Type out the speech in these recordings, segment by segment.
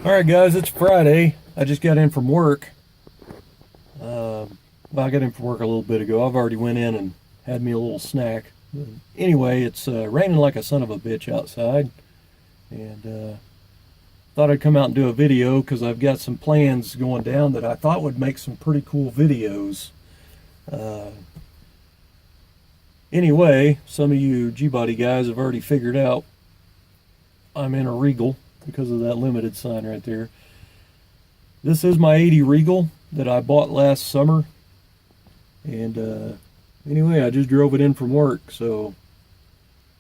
Alright guys, it's Friday. I just got in from work. Well, I got in from work a little bit ago. I've already went in and had me a little snack. But anyway, it's raining like a son of a bitch outside. And thought I'd come out and do a video because I've got some plans going down that I thought would make some pretty cool videos. Anyway, some of you G-Body guys have already figured out I'm in a Regal because of that limited sign right there. This is my 80 Regal that I bought last summer. And anyway, I just drove it in from work, so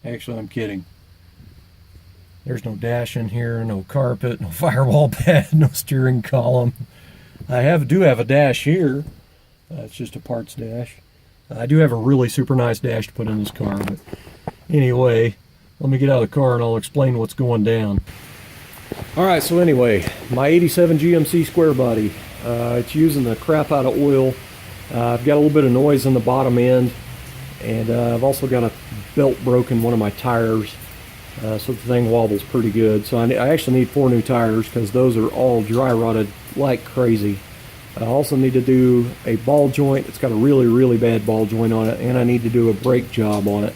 actually I'm kidding. There's no dash in here, no carpet, no firewall pad, no steering column. I do have a dash here. It's just a parts dash. I do have a really super nice dash to put in this car, but anyway, let me get out of the car and I'll explain what's going down. Alright, so anyway, my 87 GMC square body. It's using the crap out of oil. I've got a little bit of noise in the bottom end, and I've also got a belt broken one of my tires, so the thing wobbles pretty good. So I actually need 4 new tires because those are all dry rotted like crazy. I also need to do a ball joint. It's got a really bad ball joint on it, and I need to do a brake job on it.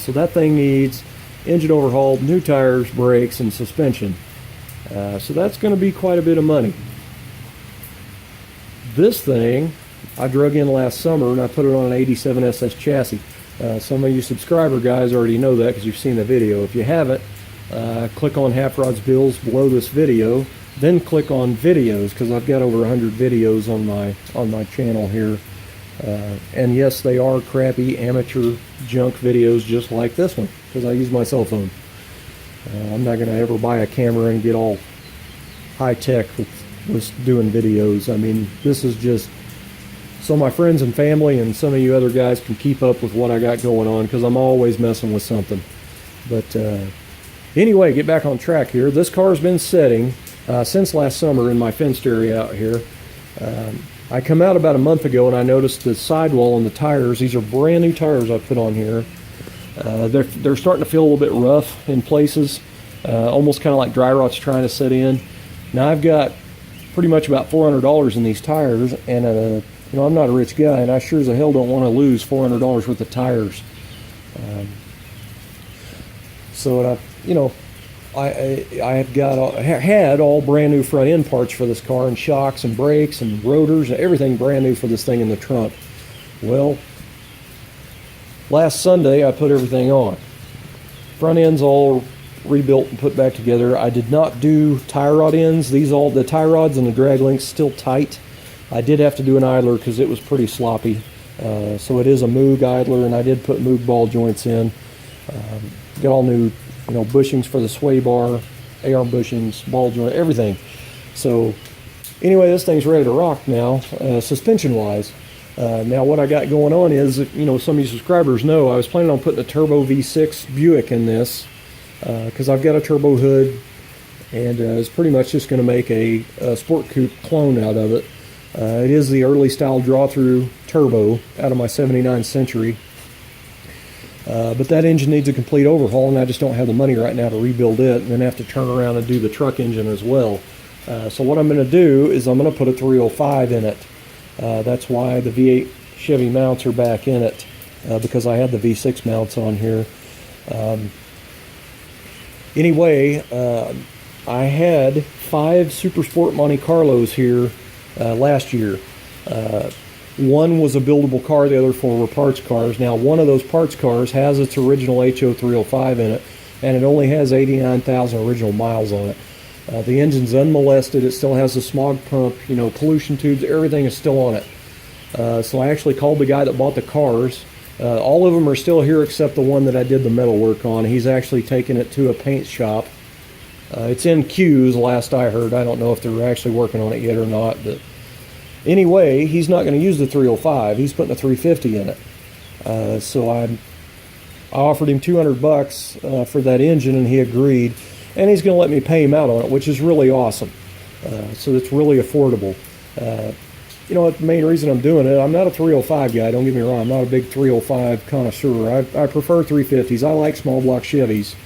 So that thing needs engine overhaul, new tires, brakes, and suspension. So that's going to be quite a bit of money. This thing I drug in last summer and I put it on an 87 SS chassis. Some of you subscriber guys already know that because you've seen the video. If you haven't, click on Half Rod's Bills below this video, then click on videos because I've got over 100 videos on my channel here. And yes, they are crappy amateur junk videos just like this one because I use my cell phone. I'm not going to ever buy a camera and get all high-tech with doing videos. I mean, this is just so my friends and family and some of you other guys can keep up with what I got going on because I'm always messing with something. But anyway, get back on track here. This car's been sitting since last summer in my fenced area out here. I come out about a month ago and I noticed the sidewall on the tires. These are brand new tires I put on here. They're starting to feel a little bit rough in places, almost kind of like dry rot's trying to set in. Now I've got pretty much about $400 in these tires, and you know, I'm not a rich guy, and I sure as hell don't want to lose $400 worth of tires. So you know, I had all brand new front end parts for this car, and shocks and brakes and rotors and everything brand new for this thing in the trunk. Well, last Sunday I put everything on. Front end's all rebuilt and put back together. I did not do tie rod ends. The tie rods and the drag links still tight. I did have to do an idler because it was pretty sloppy. So it is a Moog idler, and I did put Moog ball joints in. Got all new, you know, bushings for the sway bar, A-arm bushings, ball joint, everything. So anyway, this thing's ready to rock now, suspension-wise. Now what I got going on is, you know, some of you subscribers know I was planning on putting a turbo V6 Buick in this because I've got a turbo hood, and it's pretty much just going to make a sport coupe clone out of it. It is the early style draw-through turbo out of my 79 Century. But that engine needs a complete overhaul, and I just don't have the money right now to rebuild it and then have to turn around and do the truck engine as well. So what I'm going to do is I'm going to put a 305 in it. That's why the V8 Chevy mounts are back in it, because I had the V6 mounts on here. Anyway, I had 5 Super Sport Monte Carlos here last year. One was a buildable car, the other 4 were parts cars. Now, one of those parts cars has its original HO305 in it, and it only has 89,000 original miles on it. The engine's unmolested. It still has the smog pump, you know, pollution tubes, everything is still on it. So I actually called the guy that bought the cars. All of them are still here except the one that I did the metal work on. He's actually taken it to a paint shop. It's in queues, last I heard. I don't know if they're actually working on it yet or not, but anyway, he's not going to use the 305. He's putting a 350 in it. So I offered him $200 for that engine, and he agreed. And he's going to let me pay him out on it, which is really awesome. So it's really affordable. You know, the main reason I'm doing it, I'm not a 305 guy, don't get me wrong. I'm not a big 305 connoisseur. I prefer 350s. I like small block Chevys.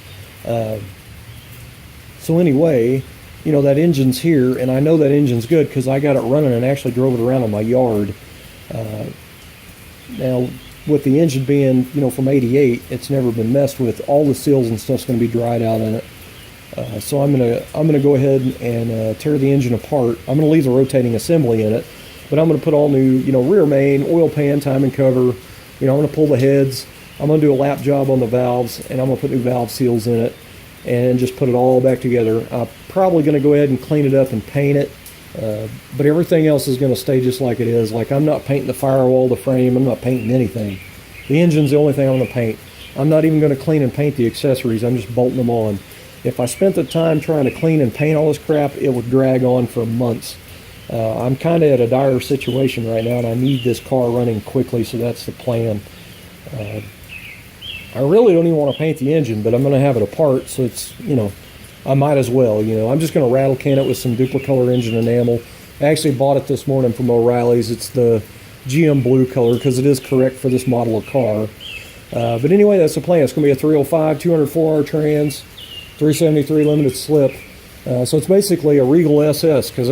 So anyway, you know, that engine's here, and I know that engine's good because I got it running and actually drove it around in my yard. Now, with the engine being, you know, from '88, it's never been messed with. All the seals and stuff's going to be dried out in it. So I'm gonna go ahead and tear the engine apart. I'm gonna leave the rotating assembly in it, but I'm gonna put all new, you know, rear main, oil pan, timing cover. You know, I'm gonna pull the heads. I'm gonna do a lap job on the valves, and I'm gonna put new valve seals in it, and just put it all back together. I'm probably gonna go ahead and clean it up and paint it, but everything else is gonna stay just like it is. Like, I'm not painting the firewall, the frame. I'm not painting anything. The engine's the only thing I'm gonna paint. I'm not even gonna clean and paint the accessories. I'm just bolting them on. If I spent the time trying to clean and paint all this crap, it would drag on for months. I'm kind of at a dire situation right now, and I need this car running quickly, so that's the plan. I really don't even want to paint the engine, but I'm going to have it apart, so it's, you know, I might as well, you know. I'm just going to rattle can it with some Duplicolor engine enamel. I actually bought it this morning from O'Reilly's. It's the GM blue color because it is correct for this model of car. But anyway, that's the plan. It's going to be a 305, 204R trans, 373 limited slip. So it's basically a Regal SS because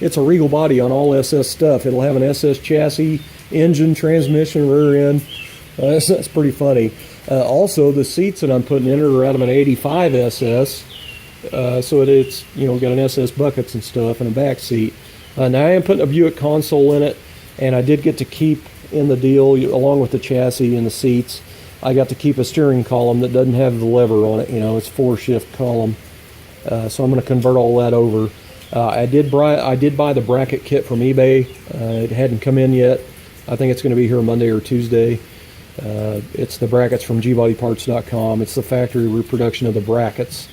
it's a Regal body on all SS stuff. It'll have an SS chassis, engine, transmission, rear end. That's pretty funny. Also, the seats that I'm putting in are out of an '85 SS. So it's, you know, got an SS buckets and stuff and a back seat. Now I am putting a Buick console in it, and I did get to keep in the deal, along with the chassis and the seats, I got to keep a steering column that doesn't have the lever on it. You know, it's 4-shift column. So I'm going to convert all that over. I did buy the bracket kit from eBay. It hadn't come in yet. I think it's going to be here Monday or Tuesday. It's the brackets from gbodyparts.com. It's the factory reproduction of the brackets.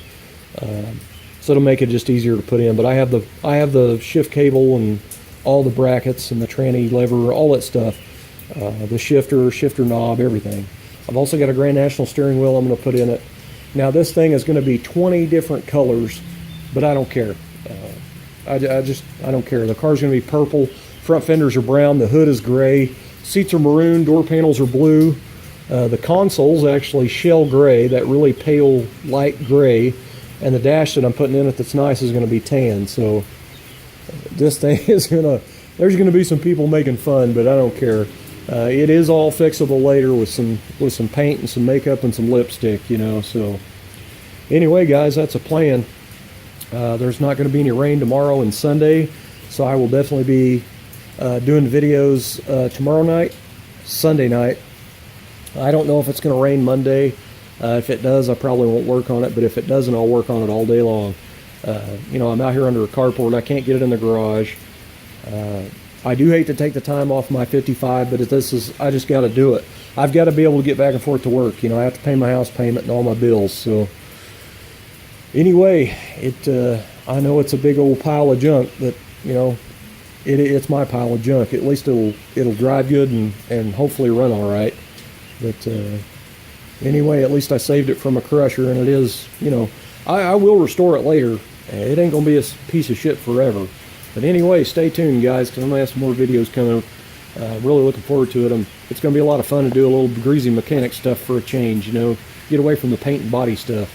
So it'll make it just easier to put in. But I have the shift cable and all the brackets and the tranny lever, all that stuff. The shifter knob, everything. I've also got a Grand National steering wheel I'm going to put in it. Now this thing is going to be 20 different colors, but I don't care. I don't care. The car's going to be purple. Front fenders are brown. The hood is gray. Seats are maroon. Door panels are blue. The console's actually shell gray, that really pale light gray. And the dash that I'm putting in it that's nice is going to be tan. So this thing is there's going to be some people making fun, but I don't care. It is all fixable later with some paint and some makeup and some lipstick, you know. So anyway, guys, that's a plan. There's not going to be any rain tomorrow and Sunday, so I will definitely be doing videos tomorrow night, Sunday night. I don't know if it's going to rain Monday. If it does, I probably won't work on it, but if it doesn't, I'll work on it all day long. You know, I'm out here under a carport. I can't get it in the garage. I do hate to take the time off my 55, but I just got to do it. I've got to be able to get back and forth to work. You know, I have to pay my house payment and all my bills. So anyway, I know it's a big old pile of junk, but you know, it's my pile of junk. At least it'll drive good and hopefully run all right. But anyway, at least I saved it from a crusher, and it is, you know, I will restore it later. It ain't gonna be a piece of shit forever. But anyway, stay tuned, guys, because I'm going to have some more videos coming. Really looking forward to it. It's going to be a lot of fun to do a little greasy mechanic stuff for a change, you know. Get away from the paint and body stuff.